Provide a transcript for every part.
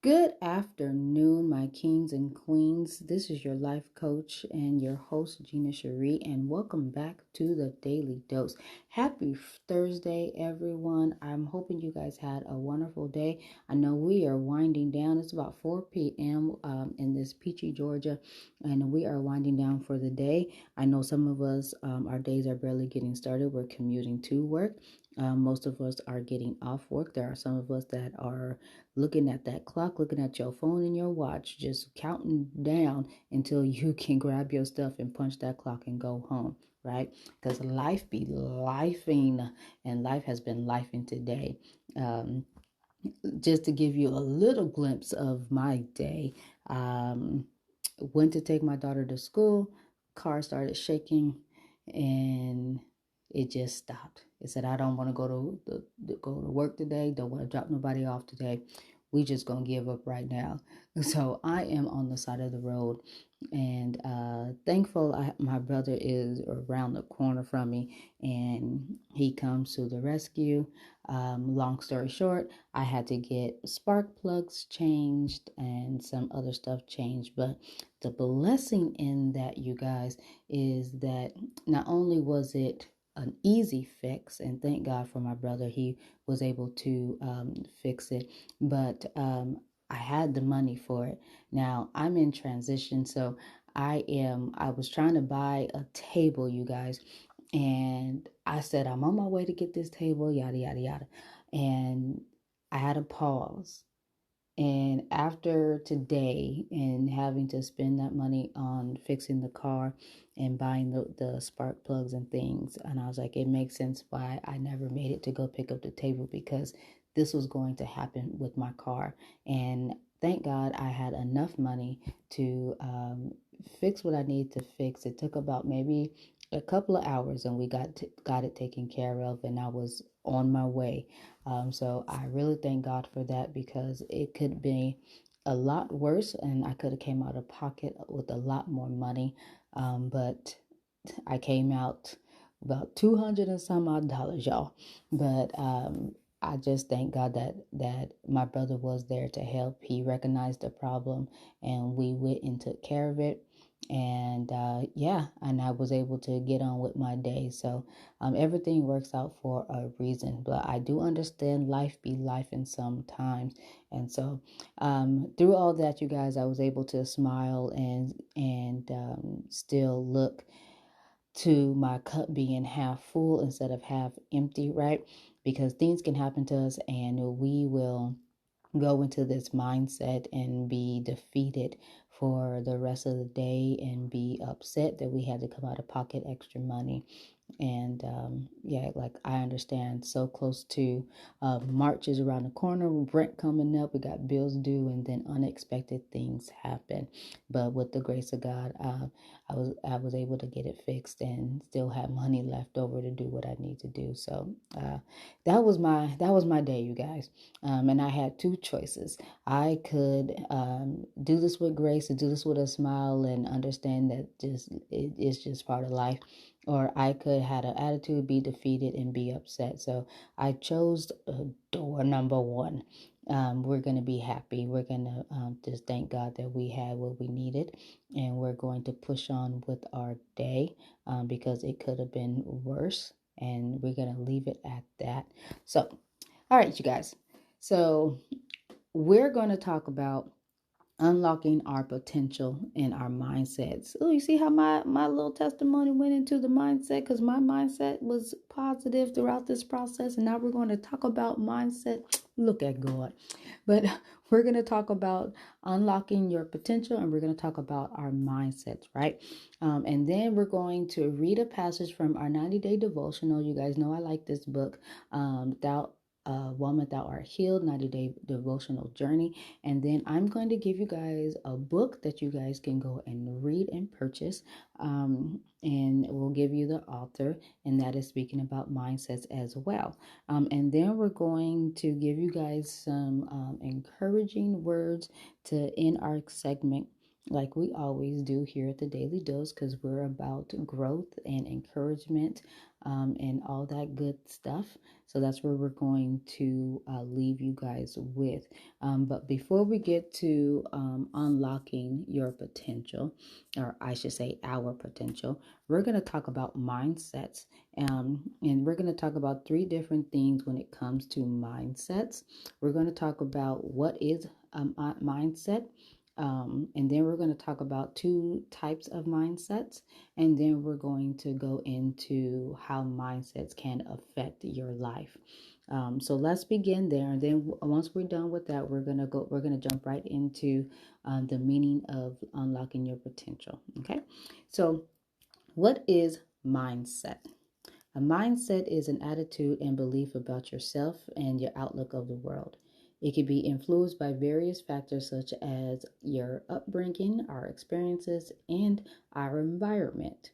Good afternoon, my kings and queens. This is your life coach and your host, Gina Cherie, and welcome back to the Daily Dose. Happy Thursday, everyone. I'm hoping you guys had a wonderful day. I know we are winding down. It's about 4 p.m. In this peachy Georgia, and we are winding down for the day. I know some of us, our days are barely getting started. We're commuting to work. Most of us are getting off work. There are some of us that are looking at that clock, looking at your phone and your watch, just counting down until you can grab your stuff and punch that clock and go home, right? Because life be lifing, and life has been lifing today. Just to give you a little glimpse of my day, went to take my daughter to school, car started shaking, and it just stopped. It said, I don't want to go to work today, don't want to drop nobody off today. We just gonna give up right now. So I am on the side of the road, and thankful my brother is around the corner from me, and he comes to the rescue. Long story short, I had to get spark plugs changed and some other stuff changed. But the blessing in that, you guys, is that not only was it an easy fix, and thank God for my brother, he was able to fix it, but I had the money for it. Now I'm in transition, so I was trying to buy a table, you guys, and I said, I'm on my way to get this table, yada, yada, yada. And I had a pause. And after today and having to spend that money on fixing the car and buying the spark plugs and things, and I was like, it makes sense why I never made it to go pick up the table, because this was going to happen with my car. And thank God I had enough money to fix what I needed to fix. It took about maybe a couple of hours, and we got it taken care of, and I was on my way. So I really thank God for that, because it could be a lot worse and I could have came out of pocket with a lot more money. But I came out about 200 and some odd dollars, y'all. But I just thank God that my brother was there to help. He recognized the problem, and we went and took care of it. And and I was able to get on with my day. So everything works out for a reason. But I do understand life be life in sometimes. And so through all that, you guys, I was able to smile and still look to my cup being half full instead of half empty, right? Because things can happen to us, and we will go into this mindset and be defeated for the rest of the day and be upset that we had to come out of pocket extra money. And like, I understand, so close to March is around the corner, rent coming up, we got bills due, and then unexpected things happen. But with the grace of God, I was able to get it fixed and still have money left over to do what I need to do. So that was my day, you guys. And I had two choices. I could do this with grace and do this with a smile and understand that it's just part of life, or I could have an attitude, be defeated, and be upset. So I chose door number one. We're going to be happy. We're going to just thank God that we had what we needed, and we're going to push on with our day, because it could have been worse, and we're going to leave it at that. So, all right, you guys. So we're going to talk about unlocking our potential and our mindsets. Oh, you see how my little testimony went into the mindset, because my mindset was positive throughout this process, and now we're going to talk about mindset. Look at God. But we're going to talk about unlocking your potential, and we're going to talk about our mindsets, right? And then we're going to read a passage from our 90-day devotional. You guys know I like this book, Thou Woman, Thou Art Healed, 90-day devotional journey. And then I'm going to give you guys a book that you guys can go and read and purchase. And we'll give you the author, and that is speaking about mindsets as well. And then we're going to give you guys some encouraging words to end our segment, like we always do here at the Daily Dose, because we're about growth and encouragement. and all that good stuff. So that's where we're going to leave you guys with. But before we get to unlocking your potential, or I should say our potential, we're going to talk about mindsets. And we're going to talk about three different things when it comes to mindsets. We're going to talk about what is a mindset. And then we're going to talk about two types of mindsets. And then we're going to go into how mindsets can affect your life. So let's begin there. And then once we're done with that, we're going to jump right into the meaning of unlocking your potential. Okay. So what is mindset? A mindset is an attitude and belief about yourself and your outlook of the world. It can be influenced by various factors such as your upbringing, our experiences, and our environment.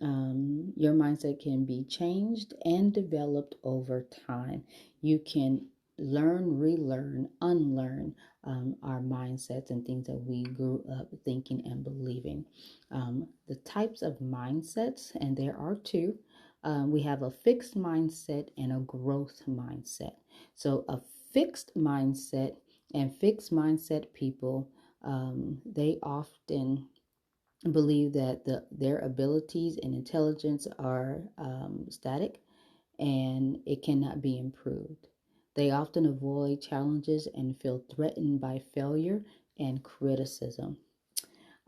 Your mindset can be changed and developed over time. You can learn, relearn, unlearn our mindsets and things that we grew up thinking and believing. The types of mindsets, and there are two. We have a fixed mindset and a growth mindset. So, a fixed mindset and fixed mindset people, they often believe that their abilities and intelligence are static and it cannot be improved. They often avoid challenges and feel threatened by failure and criticism.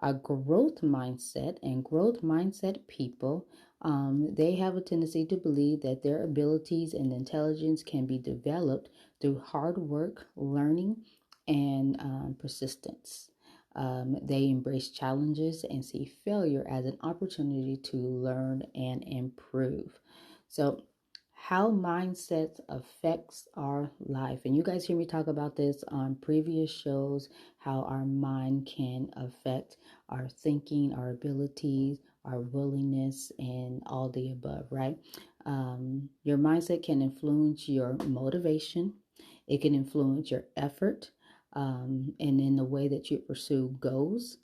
A growth mindset and growth mindset people, they have a tendency to believe that their abilities and intelligence can be developed through hard work, learning, and persistence. They embrace challenges and see failure as an opportunity to learn and improve. So, how mindset affects our life. And you guys hear me talk about this on previous shows, how our mind can affect our thinking, our abilities, our willingness, and all the above, right? Your mindset can influence your motivation, it can influence your effort, and in the way that you pursue goals.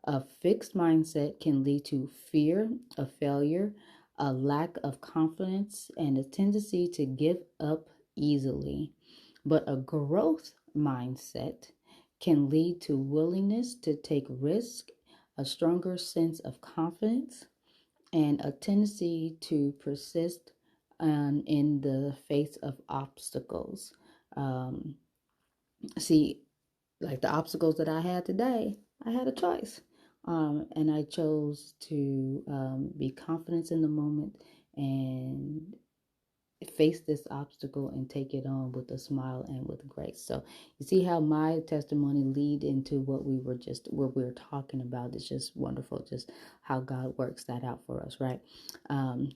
A fixed mindset can lead to fear of failure, a lack of confidence, and a tendency to give up easily. But a growth mindset can lead to willingness to take risk, a stronger sense of confidence, and a tendency to persist in the face of obstacles. Um, See, like the obstacles that I had today, I had a choice. And I chose to be confident in the moment and face this obstacle and take it on with a smile and with grace. So you see how my testimony lead into what we were talking about. It's just wonderful, just how God works that out for us, right?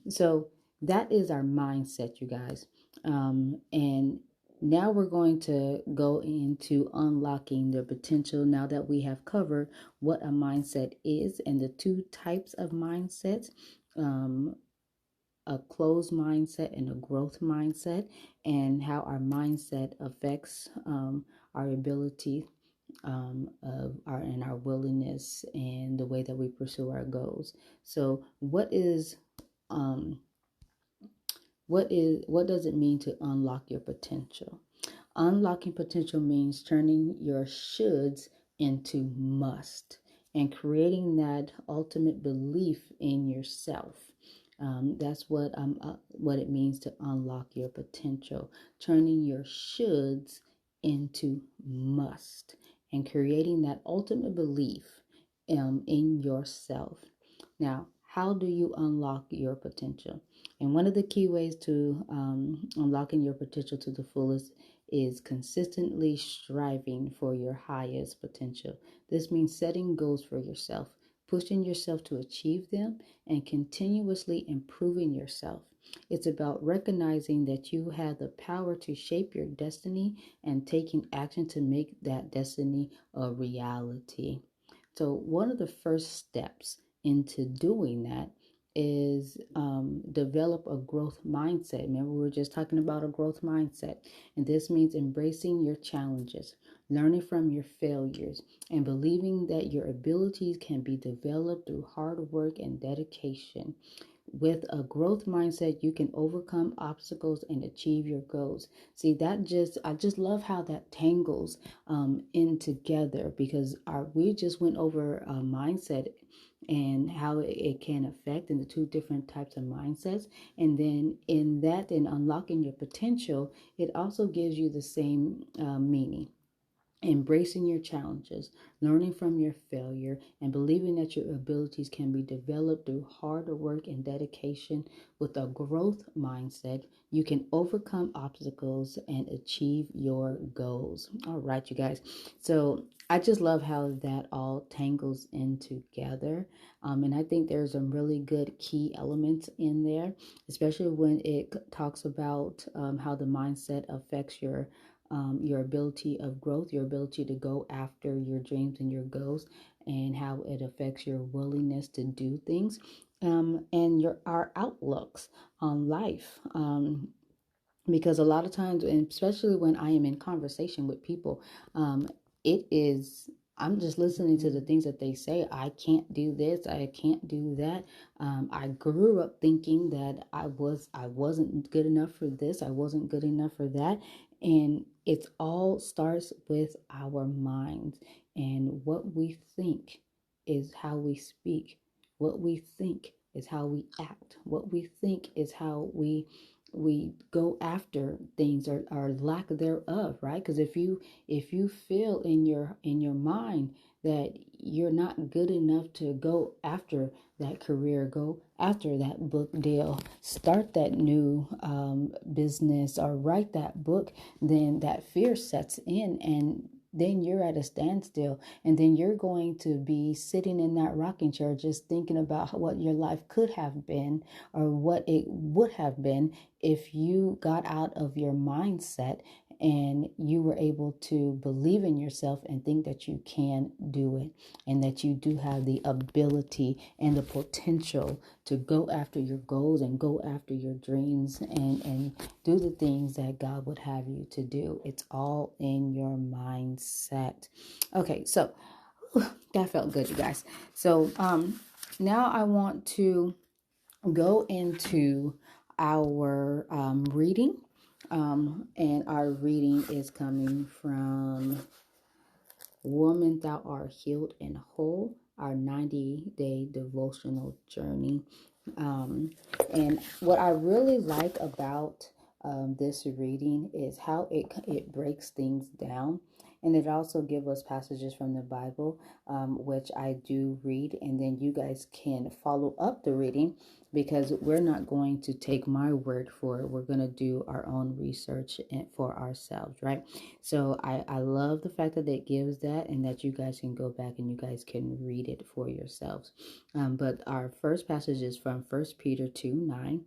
So that is our mindset, you guys. And now we're going to go into unlocking the potential now that we have covered what a mindset is and the two types of mindsets. A closed mindset and a growth mindset, and how our mindset affects our ability of our and our willingness and the way that we pursue our goals. So, what does it mean to unlock your potential? Unlocking potential means turning your shoulds into must and creating that ultimate belief in yourself. That's what it means to unlock your potential, turning your shoulds into must and creating that ultimate belief in yourself. Now, how do you unlock your potential? And one of the key ways to unlocking your potential to the fullest is consistently striving for your highest potential. This means setting goals for yourself, pushing yourself to achieve them, and continuously improving yourself. It's about recognizing that you have the power to shape your destiny and taking action to make that destiny a reality. So, one of the first steps into doing that is develop a growth mindset. Remember, we were just talking about a growth mindset, and this means embracing your challenges, learning from your failures, and believing that your abilities can be developed through hard work and dedication. With a growth mindset, you can overcome obstacles and achieve your goals. See, I just love how that tangles in together, because we just went over mindset and how it can affect in the two different types of mindsets. And then in unlocking your potential, it also gives you the same meaning. Embracing your challenges, learning from your failure, and believing that your abilities can be developed through hard work and dedication. With a growth mindset, you can overcome obstacles and achieve your goals. All right, you guys. So I just love how that all tangles in together. And I think there's some really good key elements in there, especially when it talks about how the mindset affects your ability of growth, your ability to go after your dreams and your goals, and how it affects your willingness to do things, and our outlooks on life. Because a lot of times, and especially when I am in conversation with people, it is I'm just listening to the things that they say. I can't do this. I can't do that. I grew up thinking that I wasn't good enough for this. I wasn't good enough for that. And it all starts with our minds, and what we think is how we speak. What we think is how we act. What we think is how we go after things, or lack thereof, right? Because if you feel in your mind that you're not good enough to go after that career, go after that book deal, start that new business, or write that book, then that fear sets in, and then you're at a standstill, and then you're going to be sitting in that rocking chair just thinking about what your life could have been, or what it would have been if you got out of your mindset and you were able to believe in yourself and think that you can do it, and that you do have the ability and the potential to go after your goals and go after your dreams, and do the things that God would have you to do. It's all in your mindset. Okay, so that felt good, you guys. So now I want to go into our reading. And our reading is coming from Woman, Thou Art Healed and Whole, our 90-day devotional journey. And what I really like about this reading is how it breaks things down. And it also gives us passages from the Bible, which I do read, and then you guys can follow up the reading, because we're not going to take my word for it. We're going to do our own research for ourselves, right? So I love the fact that it gives that, and that you guys can go back and you guys can read it for yourselves. But our first passage is from 1 Peter 2:9.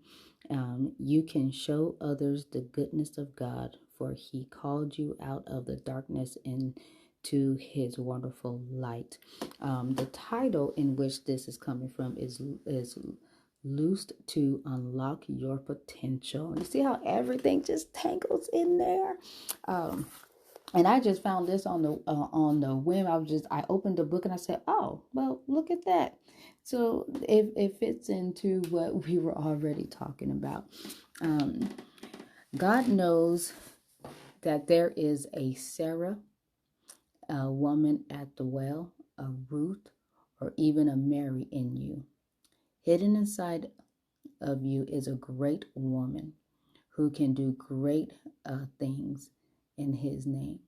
You can show others the goodness of God, for he called you out of the darkness into his wonderful light. The title in which this is coming from is Loosed to Unlock Your Potential. You see how everything just tangles in there? And I just found this on the whim. I opened the book and I said, "Oh, well, look at that." So it fits into what we were already talking about. God knows that there is a Sarah, a woman at the well, a Ruth, or even a Mary in you. Hidden inside of you is a great woman who can do great things in his name.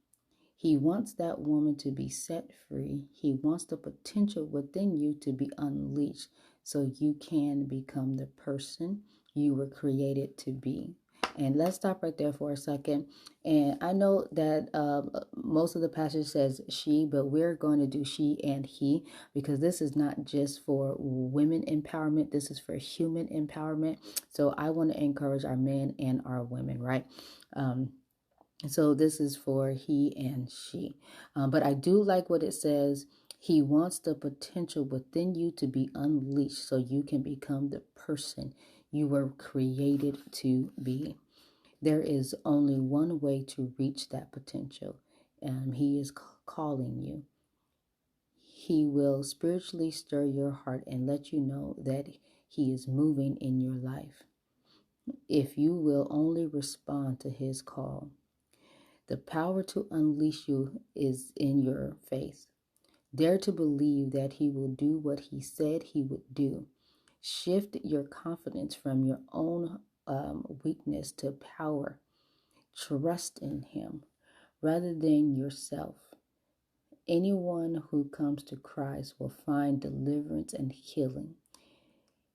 He wants that woman to be set free. He wants the potential within you to be unleashed, so you can become the person you were created to be. And let's stop right there for a second. And I know that most of the passage says she, but we're going to do she and he, because this is not just for women empowerment. This is for human empowerment. So I want to encourage our men and our women, right? So this is for he and she. But I do like what it says. He wants the potential within you to be unleashed, so you can become the person you were created to be. There is only one way to reach that potential. He is calling you. He will spiritually stir your heart and let you know that he is moving in your life. If you will only respond to his call, the power to unleash you is in your faith. Dare to believe that he will do what he said he would do. Shift your confidence from your own weakness to power. Trust in him rather than yourself. Anyone who comes to Christ will find deliverance and healing.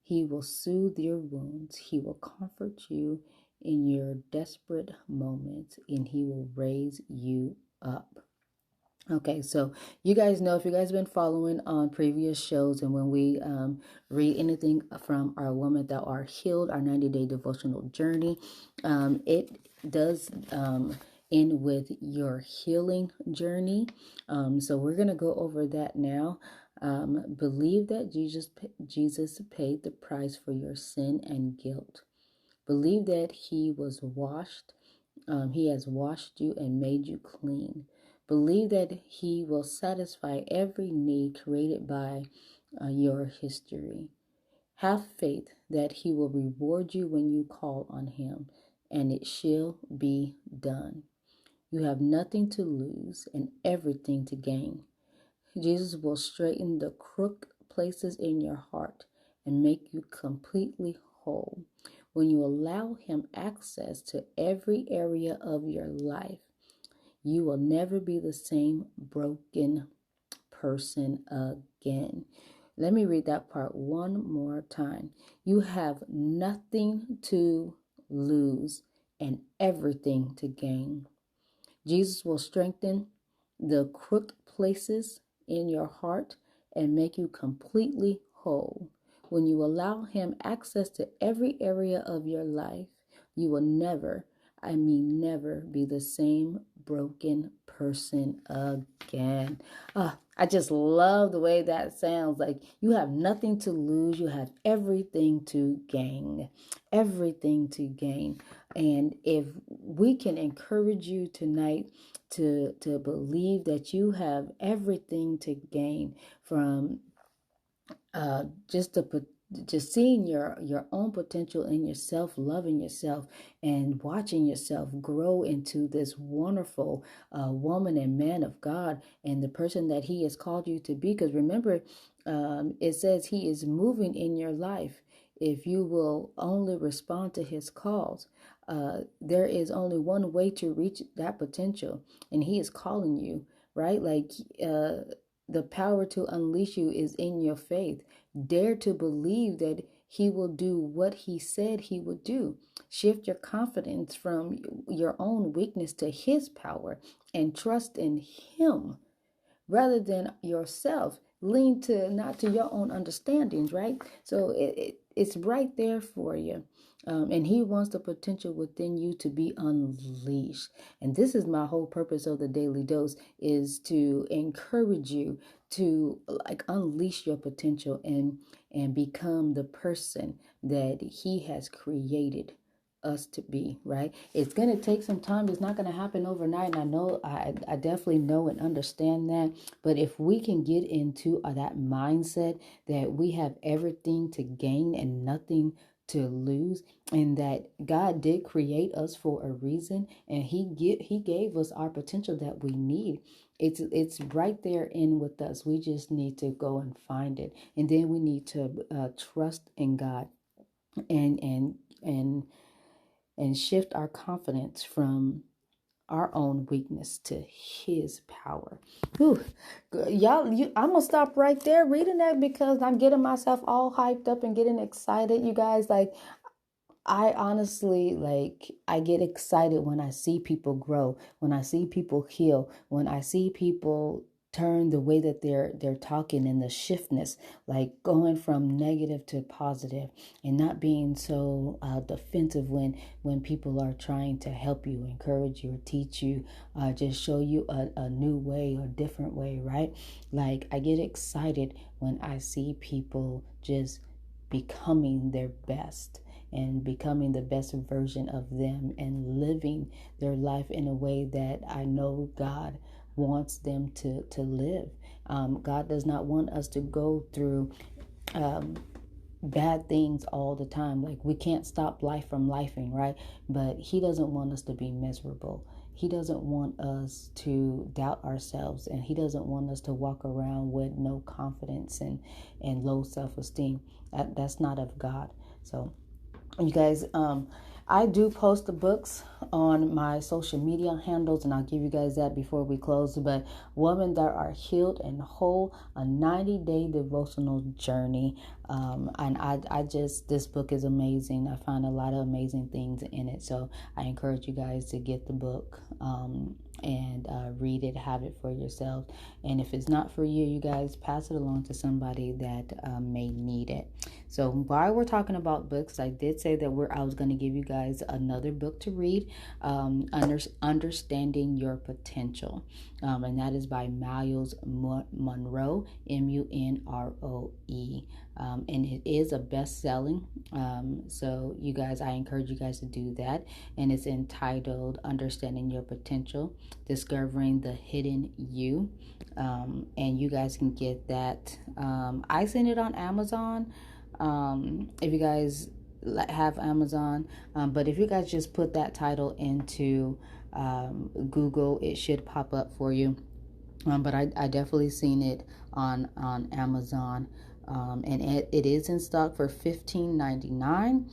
He will soothe your wounds. He will comfort you in your desperate moments, and he will raise you up. Okay, so you guys know, if you guys have been following on previous shows, and when we read anything from our Women That Are Healed, our 90-day devotional journey, it does end with your healing journey. So we're going to go over that now. Believe that Jesus paid the price for your sin and guilt. Believe that he was washed. He has washed you and made you clean. Believe that he will satisfy every need created by your history. Have faith that he will reward you when you call on him, and it shall be done. You have nothing to lose and everything to gain. Jesus will straighten the crooked places in your heart and make you completely whole. When you allow him access to every area of your life, you will never be the same broken person again. Let me read that part one more time. You have nothing to lose and everything to gain. Jesus will strengthen the crooked places in your heart and make you completely whole. When you allow him access to every area of your life, you will never be the same broken person again. I just love the way that sounds. Like, you have nothing to lose. You have everything to gain. Everything to gain. And if we can encourage you tonight to believe that you have everything to gain from just seeing your own potential in yourself, loving yourself, and watching yourself grow into this wonderful woman and man of God, and the person that he has called you to be. Because remember, it says he is moving in your life if you will only respond to his calls. There is only one way to reach that potential, and he is calling you, right? Like, the power to unleash you is in your faith. Dare to believe that he will do what he said he would do. Shift your confidence from your own weakness to his power and trust in him rather than yourself. Lean to not to your own understandings, right? So it's right there for you. And he wants the potential within you to be unleashed. And this is my whole purpose of the Daily Dose, is to encourage you to unleash your potential and become the person that he has created us to be, right? It's going to take some time. It's not going to happen overnight. And I know, I definitely know and understand that. But if we can get into that mindset that we have everything to gain and nothing to lose, and that God did create us for a reason, and he gave us our potential that we need. It's right there in with us. We just need to go and find it. And then we need to trust in God and shift our confidence from our own weakness to his power. Whew. Y'all, I'm going to stop right there reading that, because I'm getting myself all hyped up and getting excited. You guys, I honestly, I get excited when I see people grow, when I see people heal, when I see people turn the way that they're talking, and the shiftness, like going from negative to positive, and not being so defensive when people are trying to help you, encourage you, or teach you, just show you a new way or different way, right? Like, I get excited when I see people just becoming their best and becoming the best version of them and living their life in a way that I know God wants them to live. God does not want us to go through bad things all the time. Like, we can't stop life from lifing, right? But he doesn't want us to be miserable. He doesn't want us to doubt ourselves, and he doesn't want us to walk around with no confidence and low self-esteem. That's not of God. So you guys, I do post the books on my social media handles, and I'll give you guys that before we close. But Women That Are Healed and Whole, a 90-day devotional journey. And I just, this book is amazing. I find a lot of amazing things in it. So I encourage you guys to get the book and read it, have it for yourself. And if it's not for you, you guys pass it along to somebody that may need it. So while we're talking about books, I did say that I was going to give you guys another book to read, Understanding Your Potential. And that is by Myles Munroe, Munroe. And it is a best-selling. So you guys, I encourage you guys to do that. And it's entitled Understanding Your Potential, Discovering the Hidden You. And you guys can get that. I sent it on Amazon. If you guys have Amazon, but if you guys just put that title into Google, it should pop up for you. But I definitely seen it on Amazon. And it is in stock for $15.99.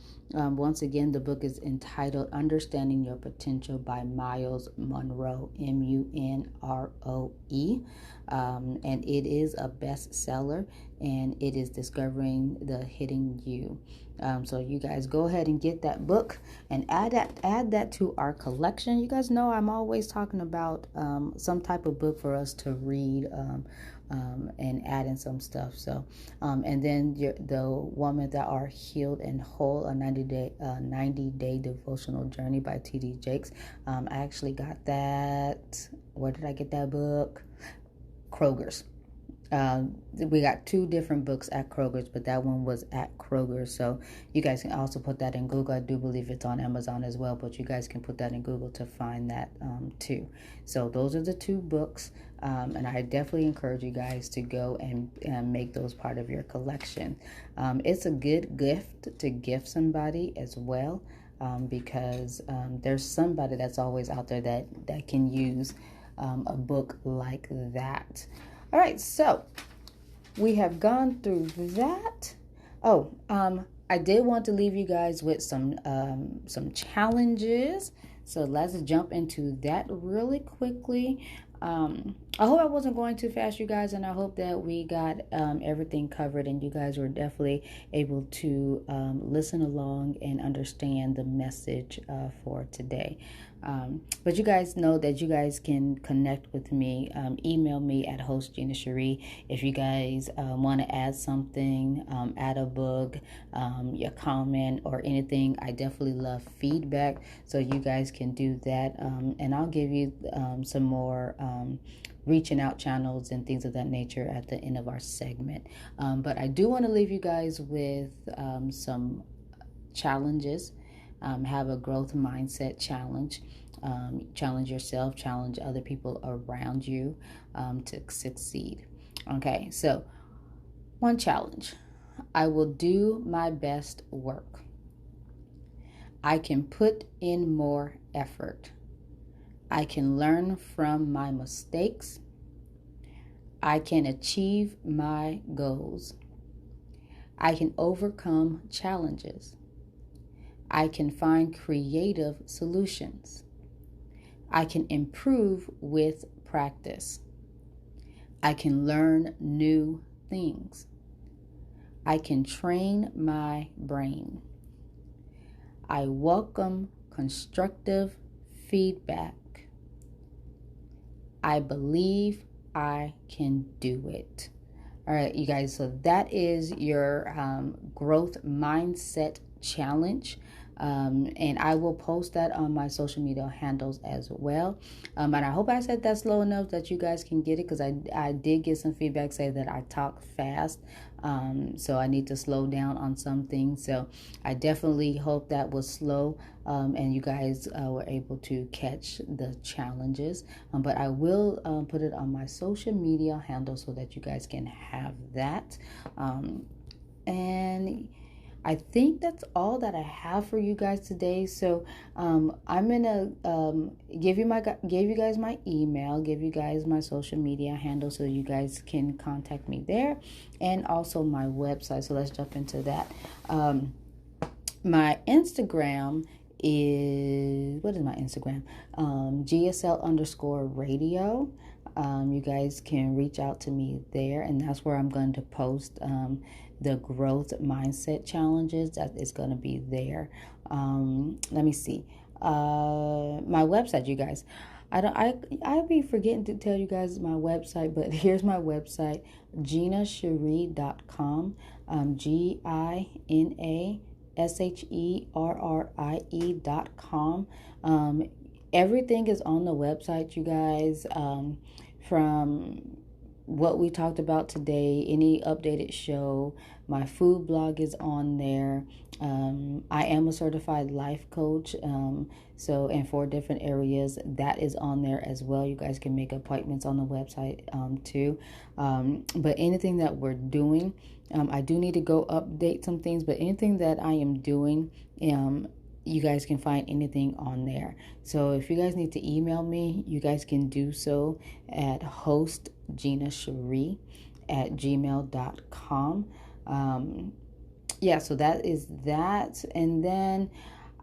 Once again, the book is entitled Understanding Your Potential by Myles Munroe, Munroe. And it is a bestseller, and it is Discovering the Hidden You. So you guys go ahead and get that book and add that to our collection. You guys know I'm always talking about some type of book for us to read and add in some stuff. So and then the Women That Are Healed and Whole, a 90-day devotional journey by T.D. Jakes. I actually got that. Where did I get that book? Kroger's. We got 2 different books at Kroger's, but that one was at Kroger's. So you guys can also put that in Google. I do believe it's on Amazon as well, but you guys can put that in Google to find that too. So those are the 2 books, and I definitely encourage you guys to go and make those part of your collection. It's a good gift to gift somebody as well, because there's somebody that's always out there that can use a book like that. All right, so we have gone through that. Oh, I did want to leave you guys with some challenges. So let's jump into that really quickly. I hope I wasn't going too fast, you guys, and I hope that we got everything covered, and you guys were definitely able to listen along and understand the message for today. But you guys know that you guys can connect with me. Email me at host Gina Cherie if you guys want to add something, add a book, your comment or anything. I definitely love feedback, so you guys can do that, and I'll give you some more reaching out channels and things of that nature at the end of our segment. But I do want to leave you guys with some challenges. Have a growth mindset challenge. Challenge yourself, challenge other people around you to succeed. Okay, so one challenge: I will do my best work. I can put in more effort. I can learn from my mistakes. I can achieve my goals. I can overcome challenges. I can find creative solutions. I can improve with practice. I can learn new things. I can train my brain. I welcome constructive feedback. I believe I can do it. All right, you guys, so that is your growth mindset challenge. And I will post that on my social media handles as well. And I hope I said that slow enough that you guys can get it, because I did get some feedback say that I talk fast. So I need to slow down on some things. So I definitely hope that was slow and you guys were able to catch the challenges. But I will put it on my social media handle so that you guys can have that. And I think that's all that I have for you guys today. So I'm gonna give you guys my email, give you guys my social media handle, so you guys can contact me there, and also my website. So let's jump into that. My Instagram is, what is my Instagram? GSL underscore radio. You guys can reach out to me there, and that's where I'm going to post the growth mindset challenges. That is going to be there. Let me see. My website, you guys. I be forgetting to tell you guys my website, but here's my website, GinaSherrie.com. GinaSherrie.com. Everything is on the website, you guys. From what we talked about today, any updated show, my food blog is on there. I am a certified life coach. So, and for different areas, that is on there as well. You guys can make appointments on the website too. But anything that we're doing, I do need to go update some things, but anything that I am doing, you guys can find anything on there. So if you guys need to email me, you guys can do so at hostginasherrie@gmail.com. So that is that. And then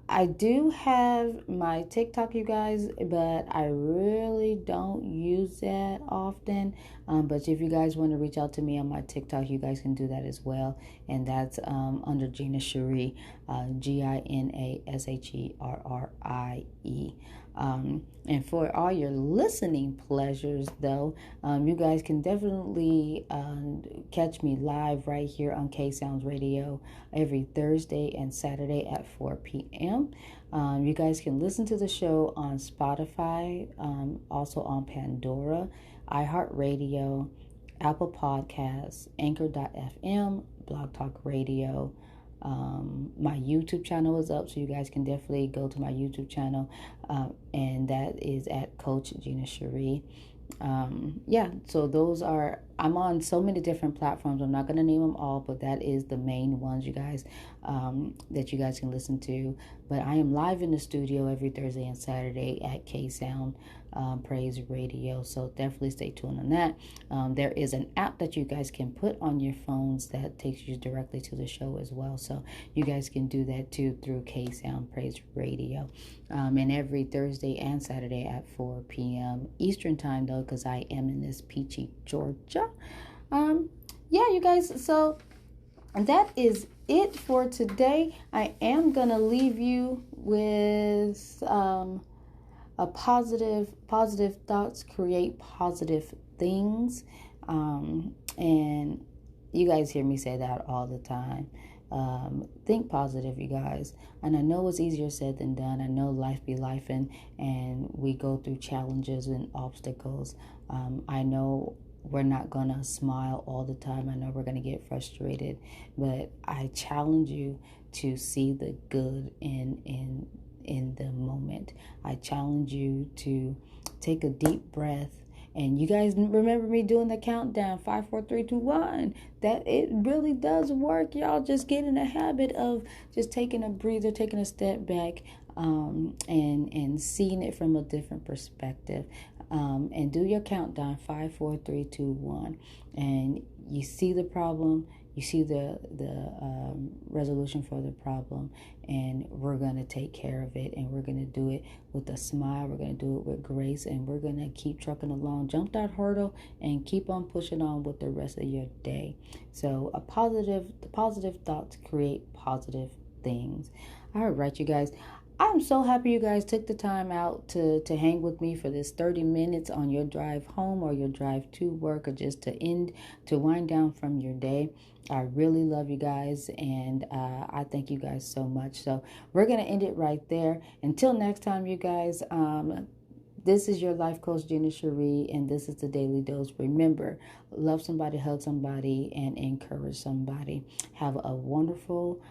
I do have my TikTok, you guys, but I really don't use that often. But if you guys want to reach out to me on my TikTok, you guys can do that as well. And that's under Gina Sherrie, GINASHERRIE. And for all your listening pleasures, though, you guys can definitely catch me live right here on K Sounds Radio every Thursday and Saturday at 4 p.m. You guys can listen to the show on Spotify, also on Pandora, iHeartRadio, Apple Podcasts, Anchor.fm, Blog Talk Radio. My YouTube channel is up, so you guys can definitely go to my YouTube channel, and that is at Coach Gina Sherrie. So those are, I'm on so many different platforms. I'm not going to name them all, but that is the main ones, you guys, that you guys can listen to. But I am live in the studio every Thursday and Saturday at K Sound Praise Radio, so definitely stay tuned on that. There is an app that you guys can put on your phones that takes you directly to the show as well, so you guys can do that too through K Sound Praise Radio. And every Thursday and Saturday at 4 p.m. Eastern time, though, because I am in this peachy Georgia. You guys, so that is it for today. I am gonna leave you with a positive thoughts create positive things. And you guys hear me say that all the time. Think positive, you guys. And I know it's easier said than done. I know life be lifing, and we go through challenges and obstacles. I know we're not gonna smile all the time. I know we're gonna get frustrated, but I challenge you to see the good in the moment. I challenge you to take a deep breath. And you guys remember me doing the countdown, 5, 4, 3, 2, 1. That it really does work. Y'all just get in the habit of just taking a breather, taking a step back, and seeing it from a different perspective. And do your countdown, 5, 4, 3, 2, 1. And you see the problem, you see the resolution for the problem, and we're going to take care of it, and we're going to do it with a smile, we're going to do it with grace, and we're going to keep trucking along, jump that hurdle, and keep on pushing on with the rest of your day. So the positive thoughts create positive things. All right, you guys. I'm so happy you guys took the time out to hang with me for this 30 minutes on your drive home or your drive to work, or just to wind down from your day. I really love you guys, and I thank you guys so much. So we're going to end it right there. Until next time, you guys, this is your life coach, Gina Sherrie, and this is the Daily Dose. Remember, love somebody, hug somebody, and encourage somebody. Have a wonderful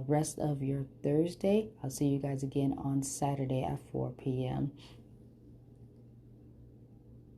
rest of your Thursday. I'll see you guys again on Saturday at 4 p.m.